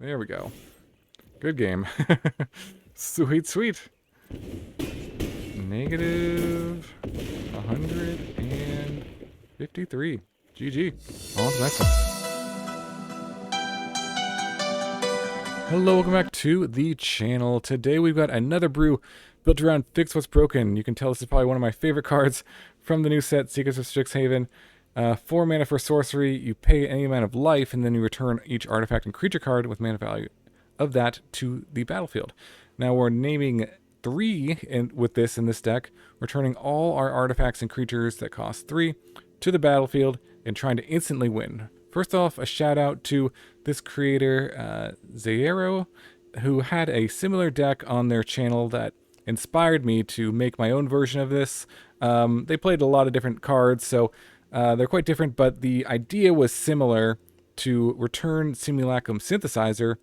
There we go. Good game. Sweet, sweet. Negative 153. GG. On to the next one. Hello, welcome back to the channel. Today we've got another brew built around Fix What's Broken. You can tell this is probably one of my favorite cards from the new set, Secrets of Strixhaven. 4 mana for sorcery, you pay any amount of life, and then you return each artifact and creature card with mana value of that to the battlefield. Now we're naming 3 with this in this deck, returning all our artifacts and creatures that cost 3 to the battlefield and trying to instantly win. First off, a shout out to this creator, Zayero, who had a similar deck on their channel that inspired me to make my own version of this. They played a lot of different cards, so they're quite different, but the idea was similar to return Simulacrum Synthesizer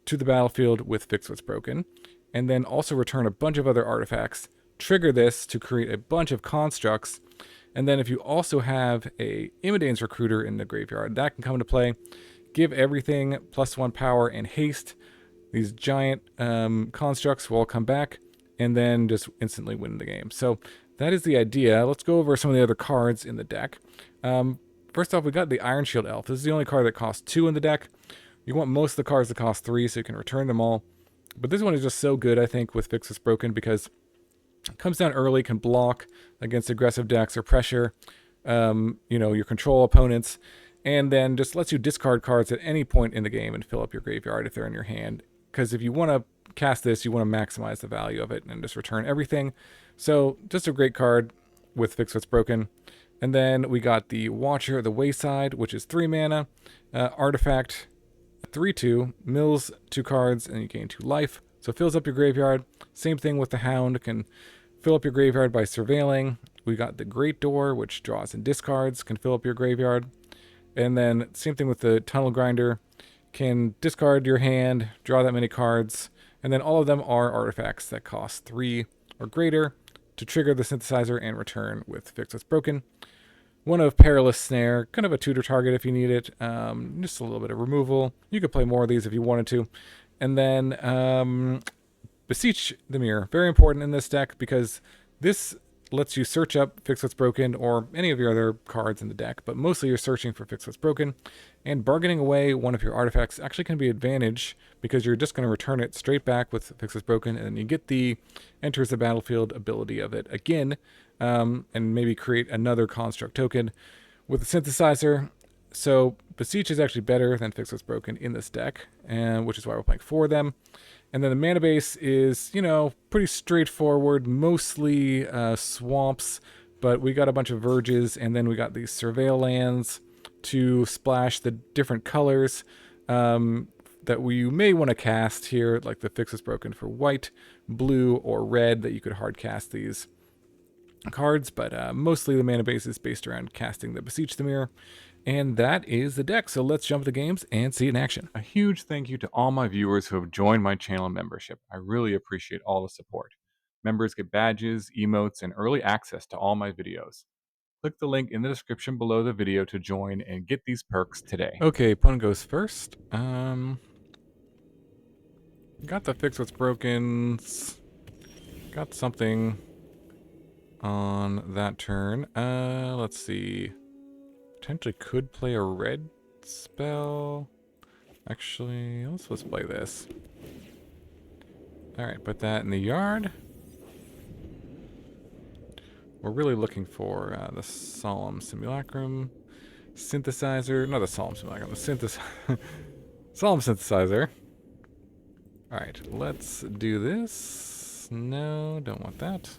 to the battlefield with Fix What's Broken, and then also return a bunch of other artifacts, trigger this to create a bunch of constructs, and then if you also have a Imodane's Recruiter in the graveyard, that can come into play. Give everything +1 power and haste. These giant constructs will all come back, and then just instantly win the game. So that is the idea. Let's go over some of the other cards in the deck. First off, we got the Iron Shield Elf. This is the only card that costs 2 in the deck. You want most of the cards that cost 3, so you can return them all. But this one is just so good, I think, with Fix What's Broken, because it comes down early, can block against aggressive decks or pressure, your control opponents, and then just lets you discard cards at any point in the game and fill up your graveyard if they're in your hand. Because if you want to cast this, you want to maximize the value of it and just return everything. So just a great card with Fix What's Broken. And then we got the Watcher, the Wayside, which is 3 mana, artifact, 3/2, mills 2 cards, and you gain 2 life. So it fills up your graveyard. Same thing with the Hound, can fill up your graveyard by surveilling. We got the Great Door, which draws and discards, can fill up your graveyard. And then same thing with the Tunnel Grinder, can discard your hand, draw that many cards, and then all of them are artifacts that cost 3 or greater to trigger the synthesizer and return with Fix What's Broken. One of Perilous Snare, kind of a tutor target if you need it, just a little bit of removal. You could play more of these if you wanted to. And then Beseech the Mirror, very important in this deck because this lets you search up Fix What's Broken or any of your other cards in the deck, but mostly you're searching for Fix What's Broken, and bargaining away one of your artifacts actually can be an advantage because you're just going to return it straight back with Fix What's Broken, and then you get the enters the battlefield ability of it again, and maybe create another construct token with the synthesizer. So Beseech is actually better than Fix What's Broken in this deck, and which is why we're playing 4 of them. And then the mana base is, pretty straightforward, mostly swamps, but we got a bunch of verges, and then we got these surveil lands to splash the different colors that you may want to cast here, like the Fix What's Broken for white, blue, or red, that you could hard cast these cards, but mostly the mana base is based around casting the Beseech the Mirror. And that is the deck, so let's jump to the games and see it in action. A huge thank you to all my viewers who have joined my channel membership. I really appreciate all the support. Members get badges, emotes, and early access to all my videos. Click the link in the description below the video to join and get these perks today. Okay, opponent goes first. Got the Fix What's Broken. Got something on that turn. Let's see. Potentially could play a red spell. Actually, let's play this. Alright, put that in the yard. We're really looking for the Solemn Simulacrum Synthesizer. Not the Solemn Simulacrum, the Solemn Synthesizer. Alright, let's do this. No, don't want that.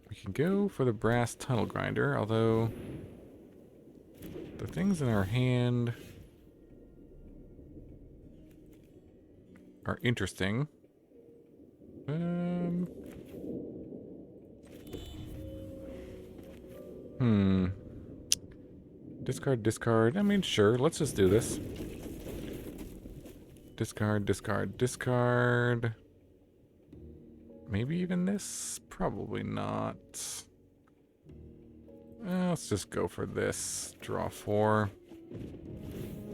We can go for the Brass Tunnel Grinder, although the things in our hand are interesting. Discard, discard. I mean, sure, let's just do this. Discard, discard, discard. Maybe even this? Probably not. Let's just go for this. Draw 4.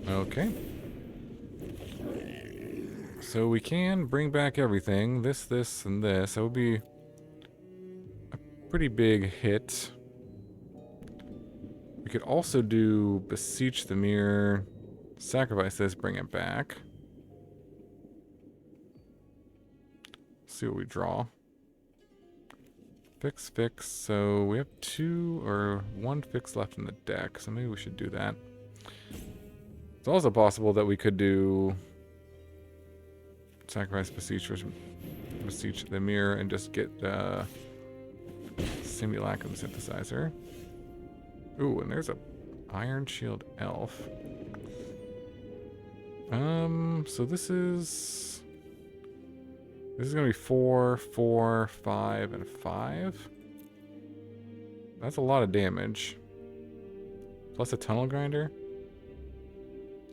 Okay. So we can bring back everything. This, and this. That would be a pretty big hit. We could also do Beseech the Mirror, sacrifice this, bring it back. See what we draw. Fix, fix. So we have 2 or 1 fix left in the deck, so maybe we should do that. It's also possible that we could do sacrifice Beseech the Mirror and just get Simulacrum Synthesizer. Ooh, and there's a Iron Shield Elf. So this is gonna be 4, 4, 5, and 5. That's a lot of damage. Plus a Tunnel Grinder.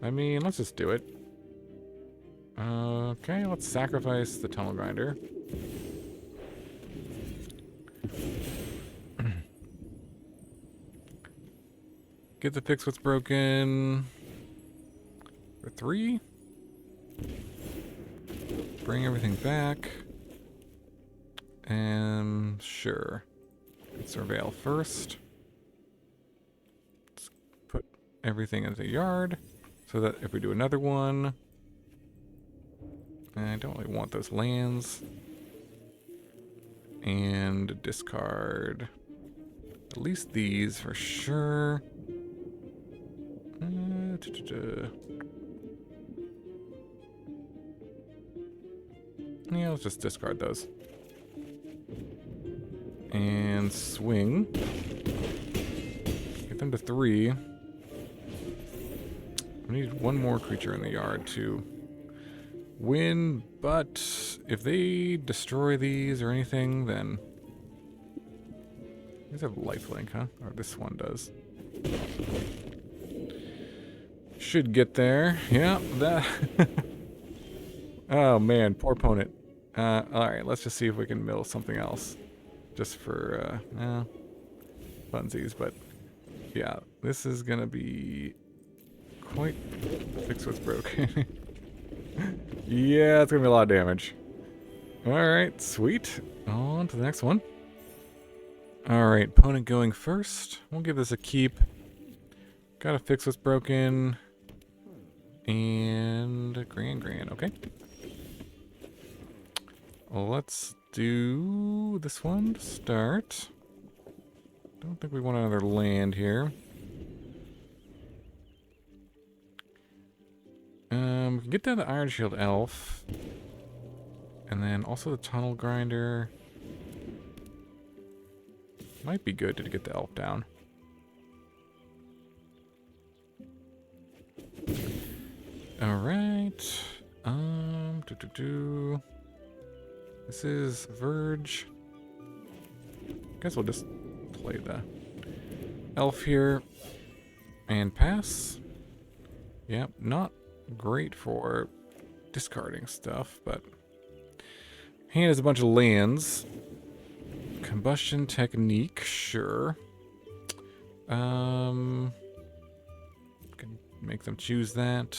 I mean, let's just do it. Okay, let's sacrifice the Tunnel Grinder. Get the fix what's broken for 3. Bring everything back. And sure. Surveil first. Let's put everything into the yard so that if we do another one, I don't really want those lands. And discard at least these for sure. Yeah, let's just discard those. And swing. Get them to 3. We need 1 more creature in the yard to win, but if they destroy these or anything, then... These have lifelink, huh? Or this one does. Should get there. Yeah, that... Oh man, poor opponent. Alright, let's just see if we can mill something else. Just for, funsies, but... Yeah, this is gonna be... quite... Fix what's broken. Yeah, it's gonna be a lot of damage. Alright, sweet. On to the next one. Alright, opponent going first. We'll give this a keep. Gotta fix what's broken. And grand, okay. Well, let's do this one to start. Don't think we want another land here. We can get down the Iron Shield Elf. And then also the Tunnel Grinder. Might be good to get the elf down. Alright. This is Verge. Guess we'll just play the elf here. And pass. Yep, not great for discarding stuff, but hand is a bunch of lands. Combustion technique, sure. Can make them choose that.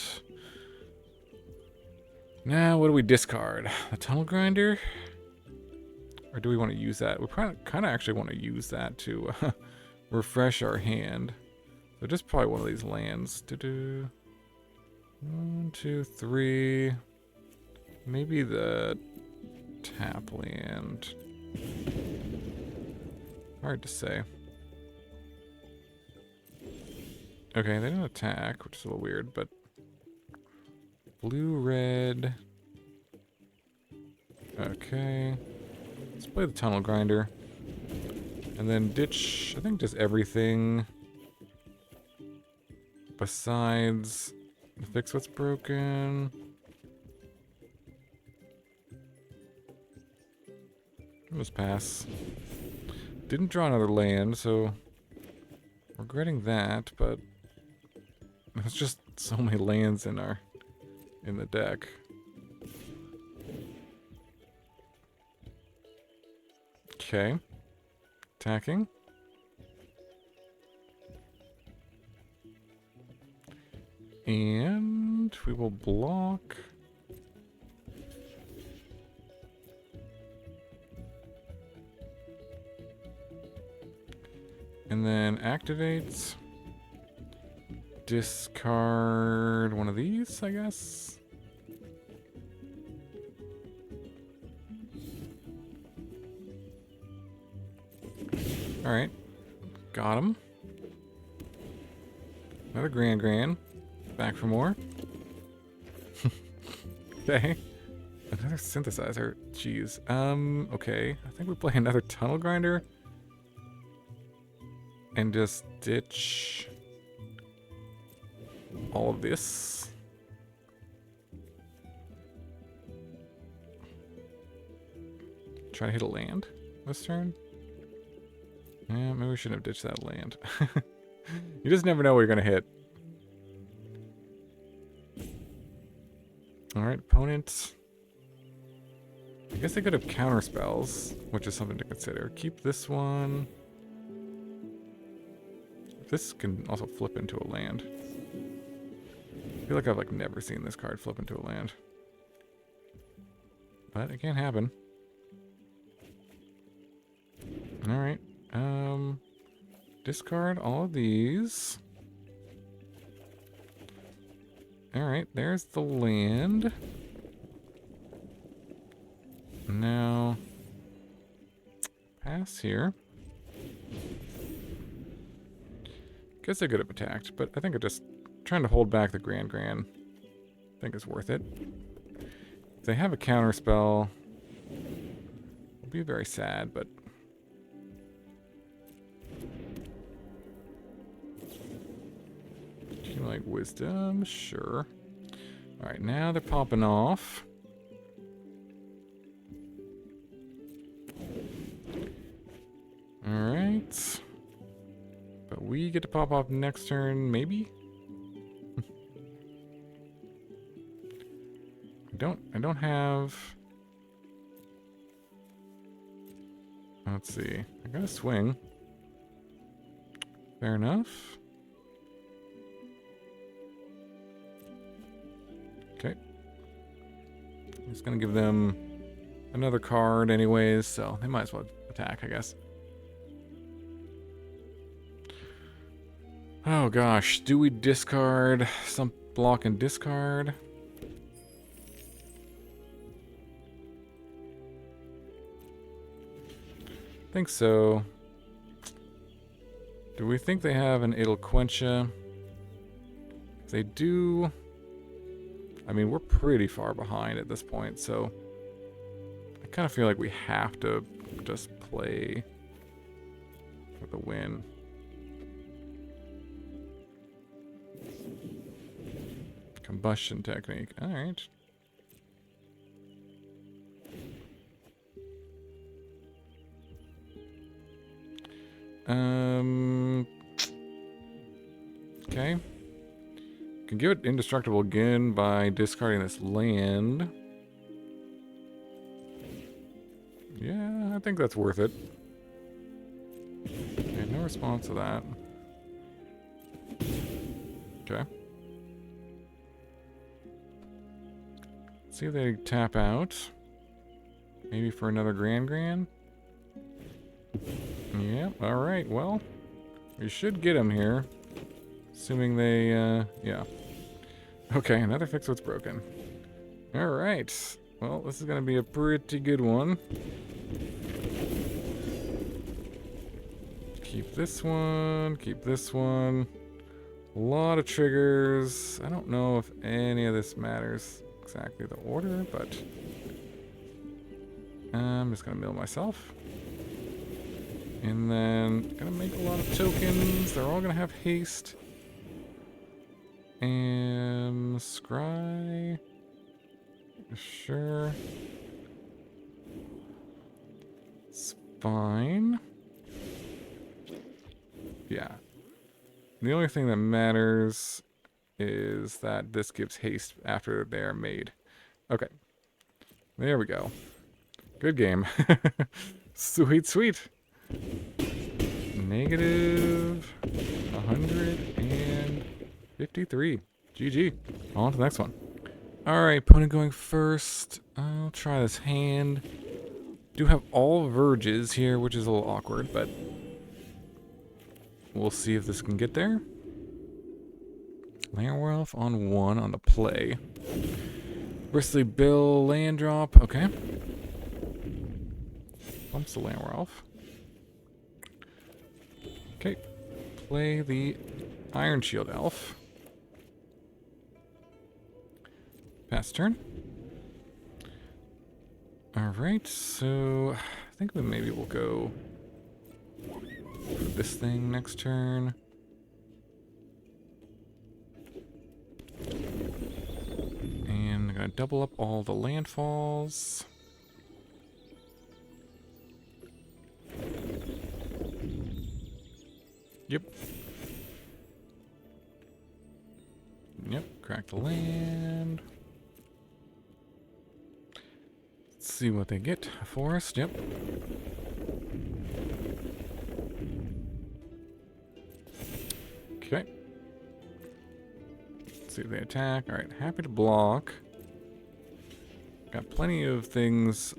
Now, what do we discard? The Tunnel Grinder? Or do we want to use that? We kind of actually want to use that to refresh our hand. So just probably one of these lands. 1, 2, 3. Maybe the tap land. Hard to say. Okay, they didn't attack, which is a little weird, but... Blue, red... Okay. Let's play the Tunnel Grinder. And then ditch, I think, just everything besides fix what's broken. Let's pass. Didn't draw another land, so regretting that, but there's just so many lands in the deck. Okay. Attacking. And we will block. And then activate. Discard one of these, I guess. Alright. Got him. Another Grand. Back for more. Okay. Another synthesizer. Jeez. Okay. I think we play another tunnel grinder. And just ditch all of this. Try to hit a land this turn. Yeah, maybe we shouldn't have ditched that land. You just never know what you're going to hit. Alright, opponent. I guess they could have counter spells, which is something to consider. Keep this one. This can also flip into a land. I feel like I've never seen this card flip into a land. But it can happen. Alright. Discard all of these. Alright, there's the land. Now, pass here. Guess I could have attacked, but I think I'm just trying to hold back the Grand. I think it's worth it. If they have a counter spell, it'll be very sad, but like wisdom, sure. Alright, now they're popping off. Alright. But we get to pop off next turn, maybe? I don't have... Let's see. I got a swing. Fair enough. Okay. I'm just gonna give them another card anyways, so they might as well attack, I guess. Oh gosh, do we discard some block and discard? I think so. Do we think they have an Edelquentia? If they do, I mean, we're pretty far behind at this point, so I kind of feel like we have to just play for the win. Combustion technique. All right. Okay. Can give it indestructible again by discarding this land. Yeah, I think that's worth it. Okay, no response to that. Okay. See if they tap out. Maybe for another Grand. Yep, alright, well, we should get him here. Assuming they, yeah. Okay, another fix what's broken. Alright, well, this is gonna be a pretty good one. Keep this one, keep this one. A lot of triggers. I don't know if any of this matters exactly the order, but I'm just gonna mill myself. And then gonna make a lot of tokens. They're all gonna have haste. And scry. Sure. It's fine. Yeah. The only thing that matters is that this gives haste after they're made. Okay. There we go. Good game. Sweet, sweet. Negative 153. GG. On to the next one. Alright, opponent going first. I'll try this hand. Do have all verges here, which is a little awkward, but We'll see if this can get there. Werewolf on 1 on the play. Bristly Bill land drop. Okay. Bumps the Werewolf. Okay. Play the Iron Shield Elf. Pass turn. Alright, so I think maybe we'll go for this thing next turn. And I'm gonna double up all the landfalls. Yep. Yep, crack the land. Let's see what they get. A forest, yep. Okay. Let's see if they attack. Alright, happy to block. Got plenty of things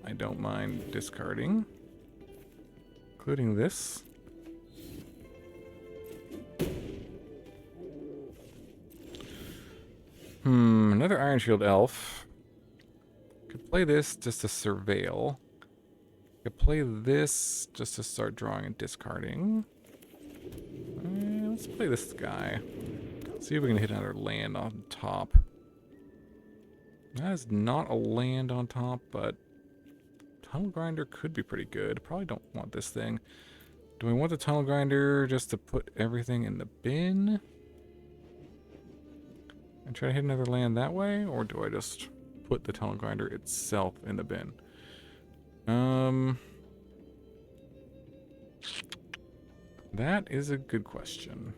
I don't mind discarding. Including this. Another Iron Shield Elf. Could play this just to surveil. Could play this just to start drawing and discarding. Let's play this guy. See if we can hit another land on top. That is not a land on top, but Tunnel Grinder could be pretty good. Probably don't want this thing. Do we want the Tunnel Grinder just to put everything in the bin? And try to hit another land that way? Or do I just put the Tunnel Grinder itself in the bin? That is a good question.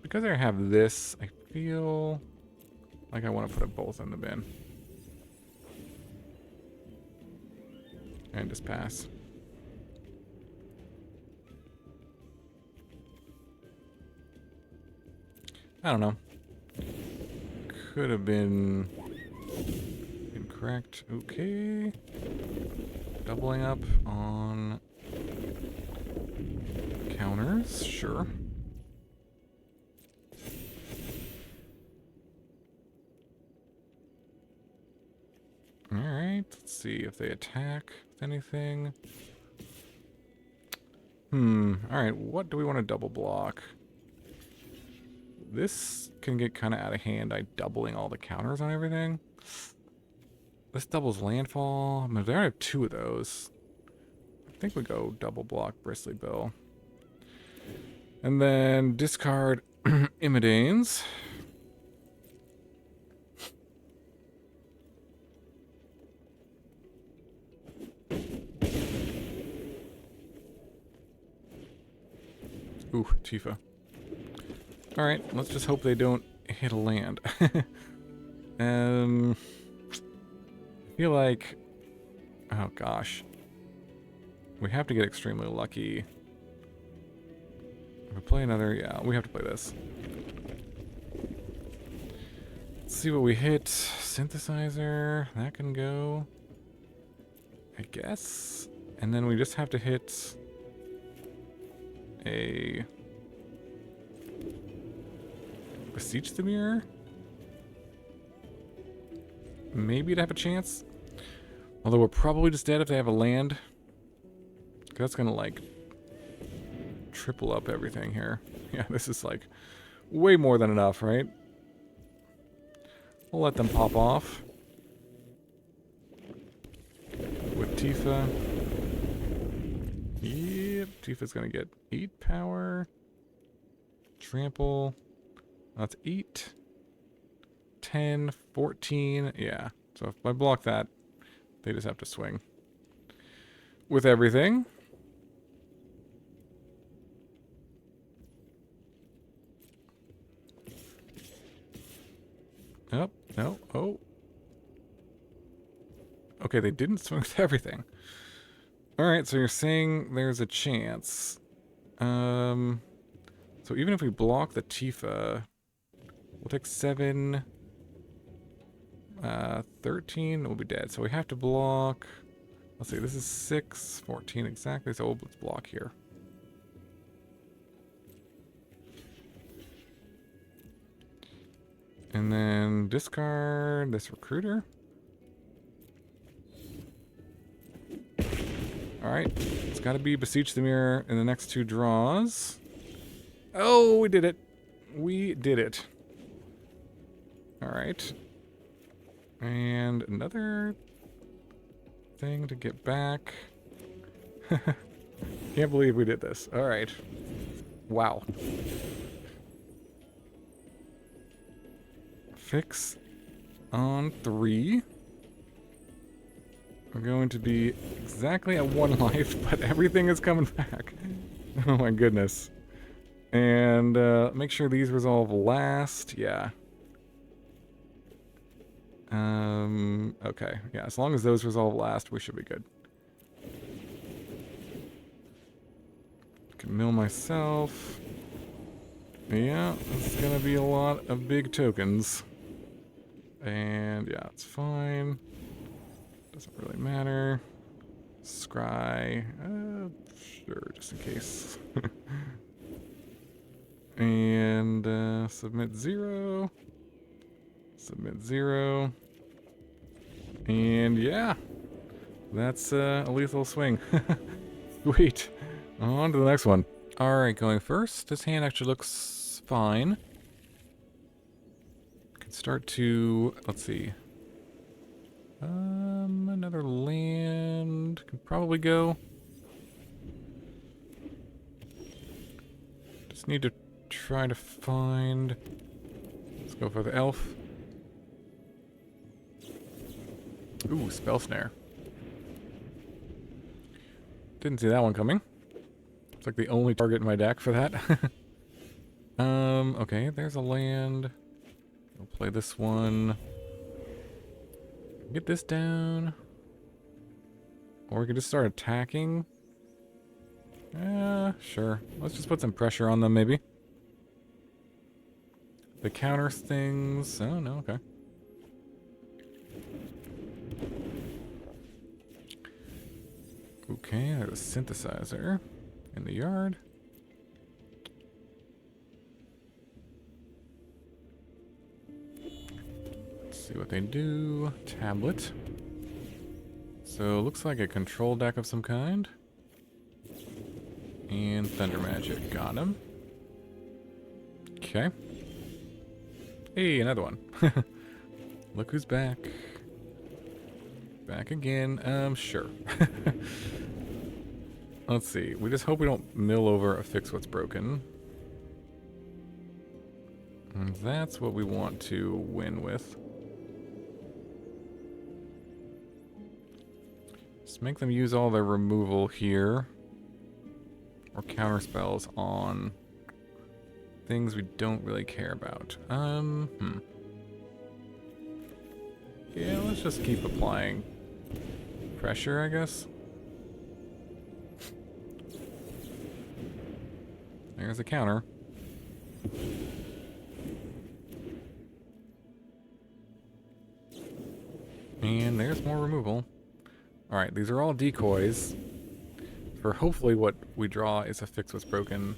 Because I have this, I feel like I want to put it both in the bin. And just pass. I don't know. Could have been incorrect. Okay. Doubling up on counters. Sure. Alright. Let's see if they attack with anything. Alright. What do we want to double block? This can get kind of out of hand by doubling all the counters on everything. This doubles landfall. I mean, if I have 2 of those, I think we go double block Bristly Bill. And then discard Imodanes. Ooh, Tifa. Alright, let's just hope they don't hit a land. I feel like... Oh gosh. We have to get extremely lucky. If we play another... Yeah, we have to play this. Let's see what we hit. Synthesizer. That can go. I guess. And then we just have to hit... a... Beseech the Mirror? Maybe to have a chance. Although we're probably just dead if they have a land. That's gonna like triple up everything here. Yeah, this is like way more than enough, right? We'll let them pop off. With Tifa. Yep, Tifa's gonna get 8 power. Trample. That's 8, 10, 14. Yeah. So if I block that, they just have to swing. With everything. Oh, no. Oh. Okay, they didn't swing with everything. Alright, so you're saying there's a chance. So even if we block the Tifa... We'll take 7, 13, we'll be dead. So we have to block Let's see, this is 6, 14 exactly, so let's block here. And then discard this recruiter. Alright, it's gotta be Beseech the Mirror in the next 2 draws. Oh, we did it. We did it. Alright. And another thing to get back. Can't believe we did this. Alright. Wow. Fix on 3. We're going to be exactly at 1 life, but everything is coming back. Oh my goodness. And make sure these resolve last. Yeah. Okay. Yeah, as long as those resolve last, we should be good. Can mill myself. Yeah, it's gonna be a lot of big tokens. And yeah, it's fine. Doesn't really matter. Scry. Sure, just in case. And submit 0. Submit 0. And yeah, that's a lethal swing. Sweet. On to the next one. Alright, going first. This hand actually looks fine. Can start to, let's see. Another land can probably go. Just need to try to find. Let's go for the elf. Ooh, Spell Snare. Didn't see that one coming. It's like the only target in my deck for that. Okay, there's a land. We'll play this one. Get this down. Or we could just start attacking. Sure. Let's just put some pressure on them, maybe. The counter things. Oh, no, okay. Okay, there's a synthesizer in the yard. Let's see what they do. Tablet. So, looks like a control deck of some kind. And Thunder Magic. Got him. Okay. Hey, another one. Look who's back. Back again. Sure. Let's see. We just hope we don't mill over a fix what's broken. And that's what we want to win with. Just make them use all their removal here. Or counter spells on things we don't really care about. Yeah, let's just keep applying pressure, I guess. There's a counter. And there's more removal. Alright, these are all decoys. For hopefully what we draw is a fix what's broken.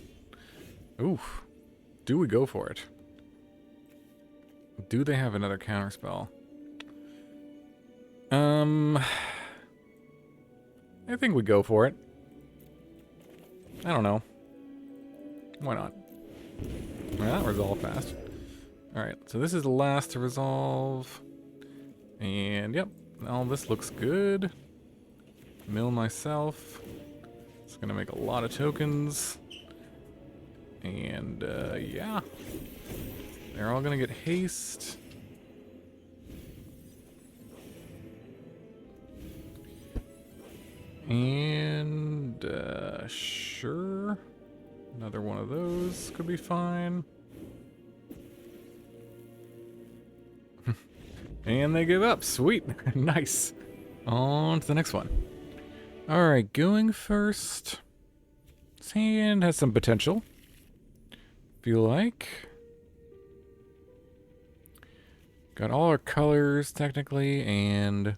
Oof. Do we go for it? Do they have another counter spell? I think we go for it. I don't know. Why not? Well, that resolved fast. Alright, so this is the last to resolve. And yep, all this looks good. Mill myself. It's gonna make a lot of tokens. And yeah. They're all gonna get haste. And sure. Another one of those could be fine. And they give up. Sweet. Nice. On to the next one. Alright, going first. This hand has some potential. Feel like. Got all our colors, technically, and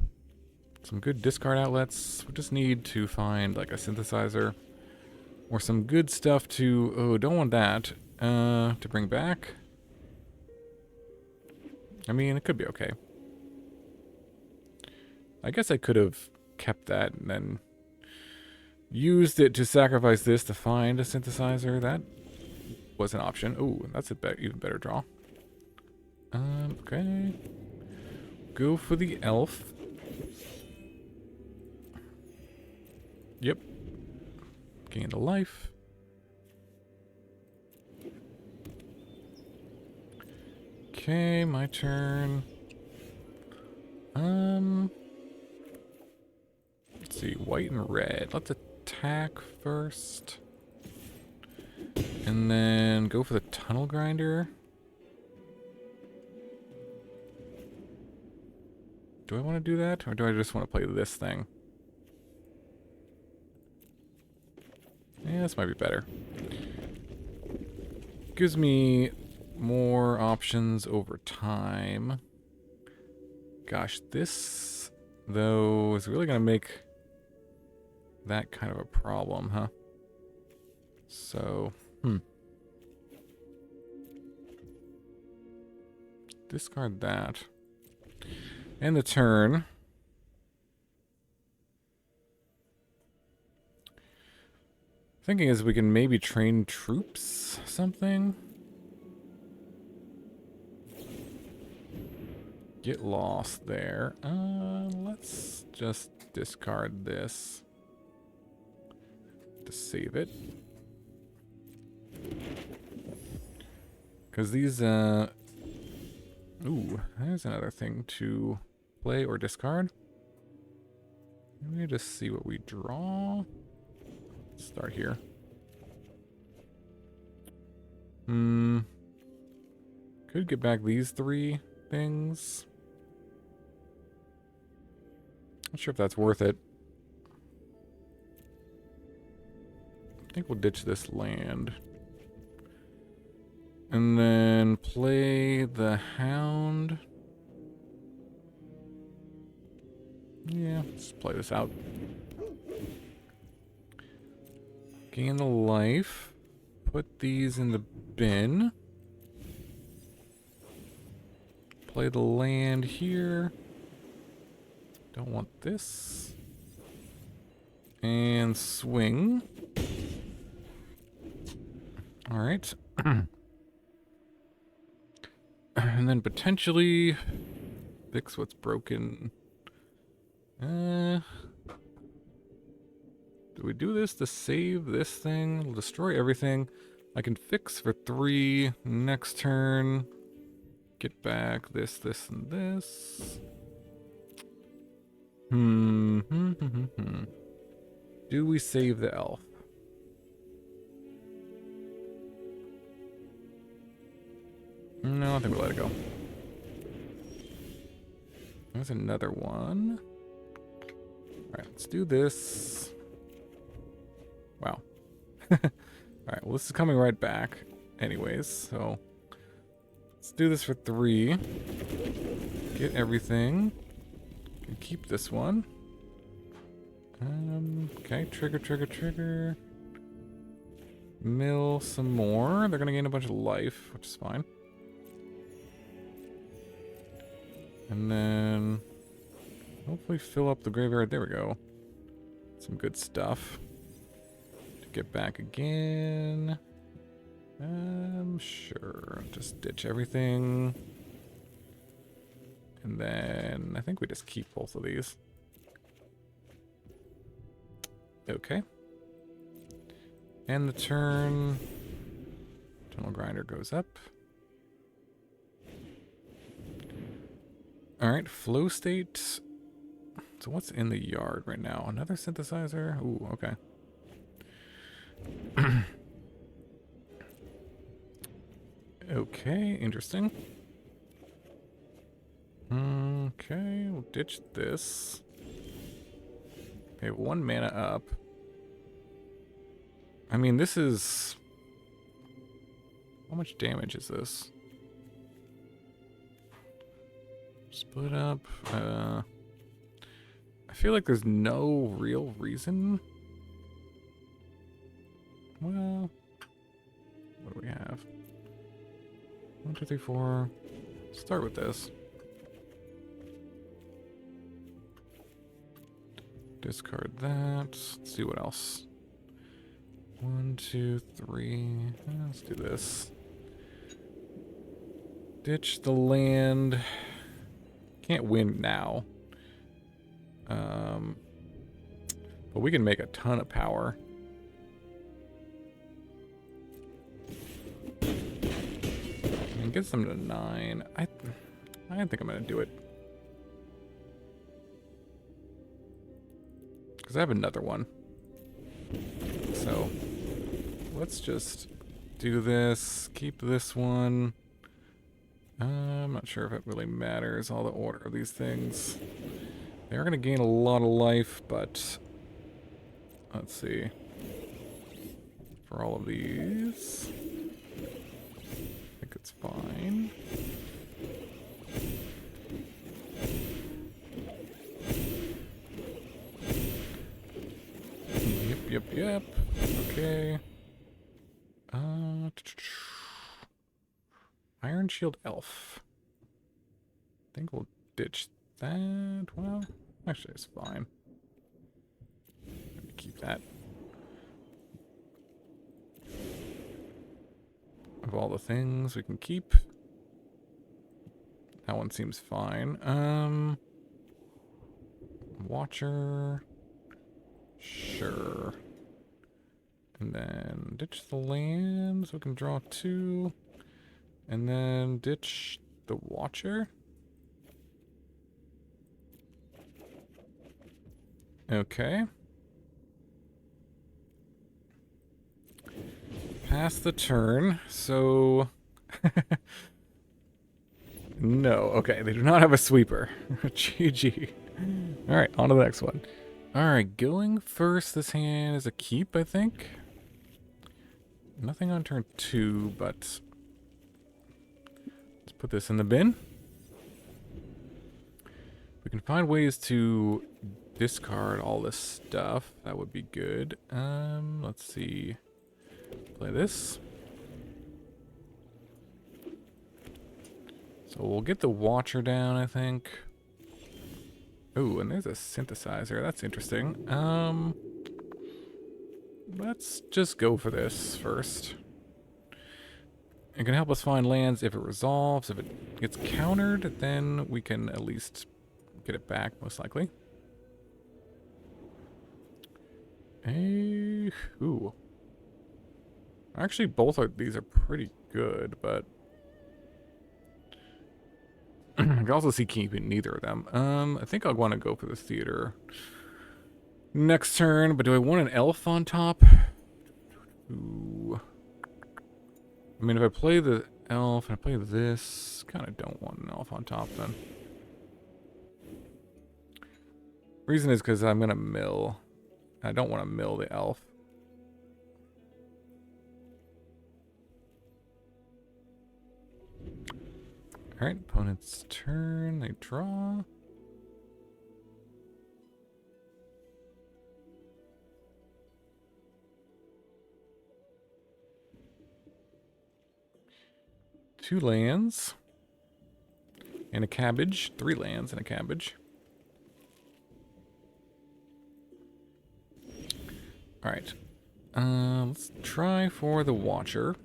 Some good discard outlets. We just need to find like a synthesizer or some good stuff to... Oh, don't want that. To bring back. I mean, it could be okay. I guess I could have kept that and then used it to sacrifice this to find a synthesizer. That was an option. Oh, that's a even better draw. Okay. Go for the elf. Yep. Gain a life. Okay, my turn. Let's see, white and red. Let's attack first. And then go for the tunnel grinder. Do I want to do that? Or do I just want to play this thing? Yeah, this might be better. Gives me more options over time. Gosh, this, though, is really going to make that kind of a problem, huh? So, discard that. And the turn. Thinking is we can maybe train troops something. Get lost there. Let's just discard this to save it. Because these, ooh, there's another thing to play or discard. Let me just see what we draw. Let's start here. Could get back these three things. Not sure if that's worth it. I think we'll ditch this land. And then play the Hound. Yeah, let's play this out. Gain the life. Put these in the bin. Play the land here. Don't want this. And swing. Alright. And then potentially fix what's broken. Do we do this to save this thing? We'll destroy everything. I can fix for 3 next turn. Get back this, this, and this. Do we save the elf? No, I think we'll let it go. There's another one. Alright, let's do this. Wow. Alright, well this is coming right back anyways, so let's do this for 3. Get everything. Can keep this one. Okay, trigger. Mill some more. They're gonna gain a bunch of life, which is fine. And then hopefully fill up the graveyard. There we go. Some good stuff. To get back again. Sure. Just ditch everything. And then I think we just keep both of these. Okay. And the turn. Tunnel grinder goes up. Alright, flow state. So what's in the yard right now? Another synthesizer? Ooh, okay. Okay, interesting. Okay, we'll ditch this. Okay, 1 mana up. I mean, this is... How much damage is this? Split up. I feel like there's no real reason. Well, what do we have? 1, 2, 3, 4. Start with this. Discard that. Let's see what else. 1, 2, 3. Let's do this. Ditch the land. Can't win now. But we can make a ton of power. And gets them to 9. I think I'm gonna do it. Because I have another one. So let's just do this. Keep this one. I'm not sure if it really matters, all the order of these things. They are going to gain a lot of life, but let's see. For all of these, I think it's fine. Yep. Okay. Iron Shield Elf. I think we'll ditch that. Well, actually, it's fine. Let me keep that. Of all the things we can keep, that one seems fine. Watcher. Sure. And then ditch the land so we can draw 2. And then ditch the Watcher. Okay. Pass the turn, so... No, okay, they do not have a sweeper. GG. Alright, on to the next one. Alright, going first, this hand is a keep, I think. Nothing on turn 2, but... let's put this in the bin. We can find ways to discard all this stuff. That would be good. Let's see. Play this. So we'll get the Watcher down, I think. Ooh, and there's a synthesizer. That's interesting. Let's just go for this first. It can help us find lands if it resolves. If it gets countered, then we can at least get it back, most likely. Ooh. Actually, both of these are pretty good, but... I can also see keeping neither of them. I think I'll want to go for the theater next turn, but do I want an elf on top? Ooh. I mean, if I play the elf and I play this, kind of don't want an elf on top then. Reason is because I'm going to mill. I don't want to mill the elf. Alright, opponent's turn. They draw. Two lands. And a cabbage. 3 lands and a cabbage. Alright. Let's try for the Watcher.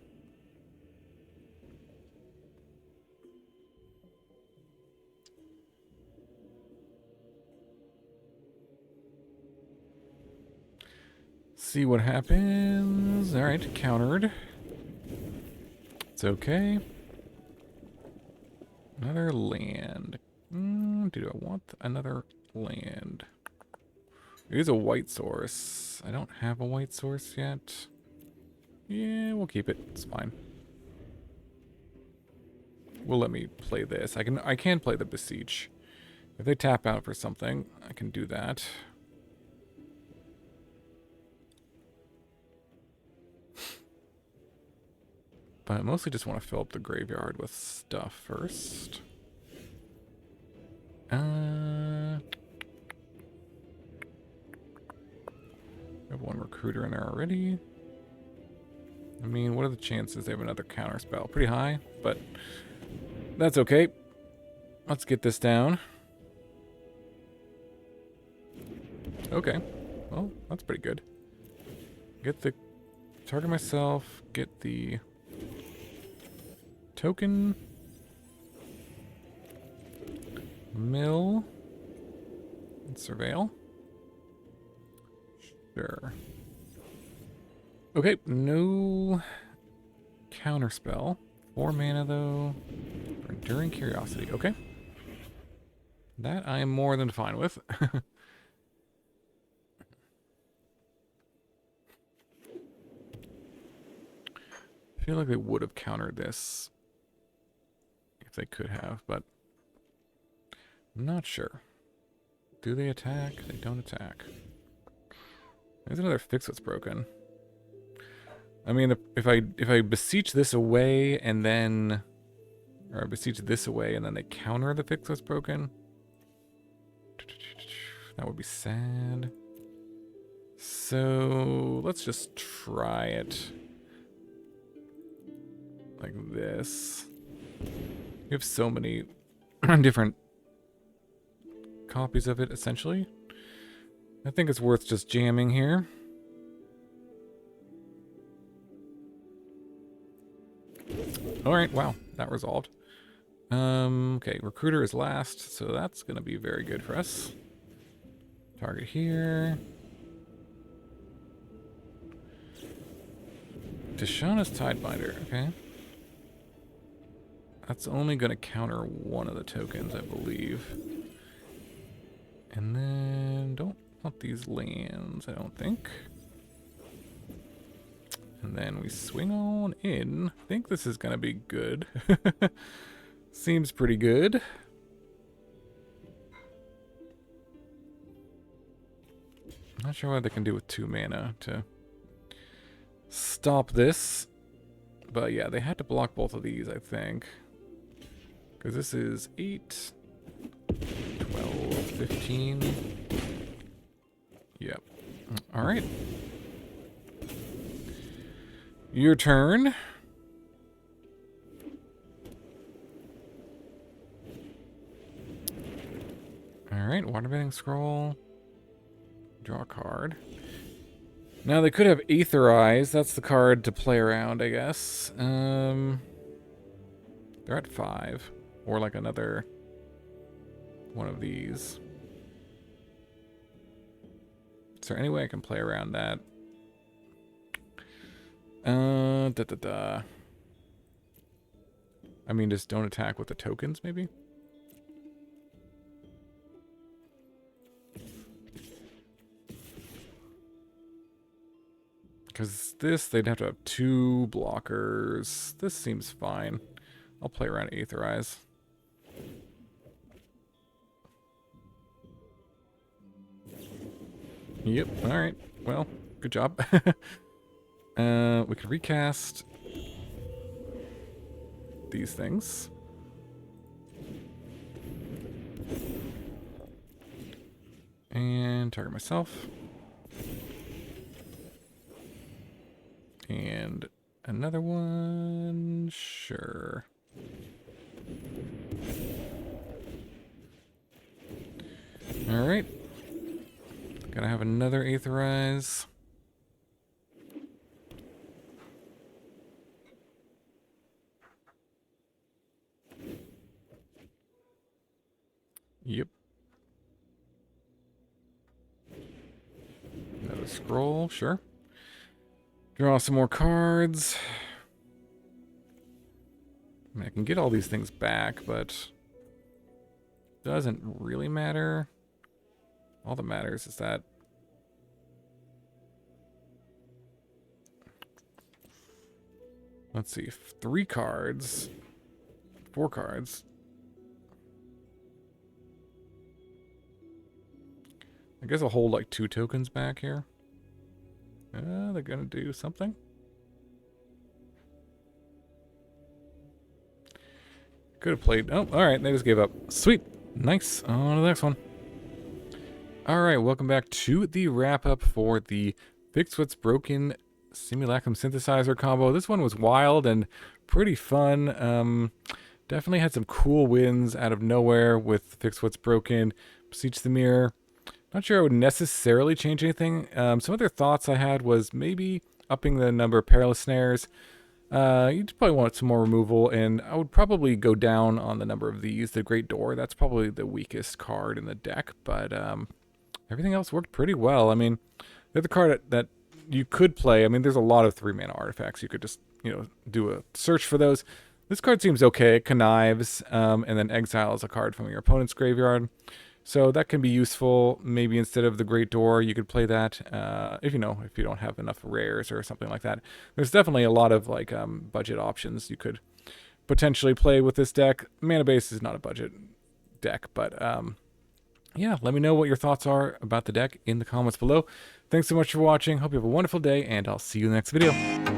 See what happens. Alright, countered. It's okay. Another land. Do I want another land? It is a white source. I don't have a white source yet. Yeah, we'll keep it. It's fine. Will let me play this. I can play the Beseech. If they tap out for something, I can do that. But I mostly just want to fill up the graveyard with stuff first. one recruiter in there already. I mean, what are the chances they have another counter spell? Pretty high, but that's okay. Let's get this down. Okay. Well, that's pretty good. Get the target myself, get the token, mill, and surveil. Sure. Okay, no counterspell. 4 mana though. For Enduring Curiosity. Okay. That I am more than fine with. I feel like they would have countered this if they could have, but I'm not sure. Do they attack? They don't attack. There's another Fix What's Broken. I mean, if I beseech this away and then, or I beseech this away and then they counter the Fix What's Broken, that would be sad. So let's just try it like this. You have so many different copies of it, essentially. I think it's worth just jamming here. Alright, wow, that resolved. Okay, Recruiter is last, so that's going to be very good for us. Target here. Tishana's Tidebinder, okay. That's only going to counter one of the tokens, I believe. And then don't want these lands, I don't think. And then we swing on in. I think this is going to be good. Seems pretty good. Not sure what they can do with 2 mana to stop this. But yeah, they had to block both of these, I think. Because this is 8, 12, 15. Yep. Alright. Your turn. Alright, Waterbending Scroll. Draw a card. Now they could have Aether Eyes. That's the card to play around, I guess. They're at 5. Or like another one of these. Is there any way I can play around that? I mean, just don't attack with the tokens, maybe? Because this, they'd have to have 2 blockers. This seems fine. I'll play around Aether Eyes. Yep, alright. Well, good job. We could recast these things. And target myself. And another one, sure. Alright. Gotta have another Aether Eyes. Yep. Another scroll, sure. Draw some more cards. I mean, I can get all these things back, but doesn't really matter. All that matters is that let's see, 3 cards, 4 cards. I guess I'll hold like 2 tokens back here. They're gonna do something. Could have played. Oh, alright, they just gave up. Sweet. Nice. On to the next one. Alright, welcome back to the wrap up for the Fix What's Broken Simulacrum Synthesizer combo. This one was wild and pretty fun. Definitely had some cool wins out of nowhere with Fix What's Broken, Beseech the Mirror. Not sure I would necessarily change anything. Some other thoughts I had was maybe upping the number of Perilous Snares. You'd probably want some more removal, and I would probably go down on the number of these. The Great Door, that's probably the weakest card in the deck, but everything else worked pretty well. I mean, the other card that you could play, I mean, there's a lot of 3-mana artifacts. You could just, do a search for those. This card seems okay. It connives, and then exiles a card from your opponent's graveyard. So that can be useful. Maybe instead of the Great Door, you could play that if you don't have enough rares or something like that. There's definitely a lot of budget options you could potentially play with this deck. Mana Base is not a budget deck, but yeah, let me know what your thoughts are about the deck in the comments below. Thanks so much for watching. Hope you have a wonderful day, and I'll see you in the next video.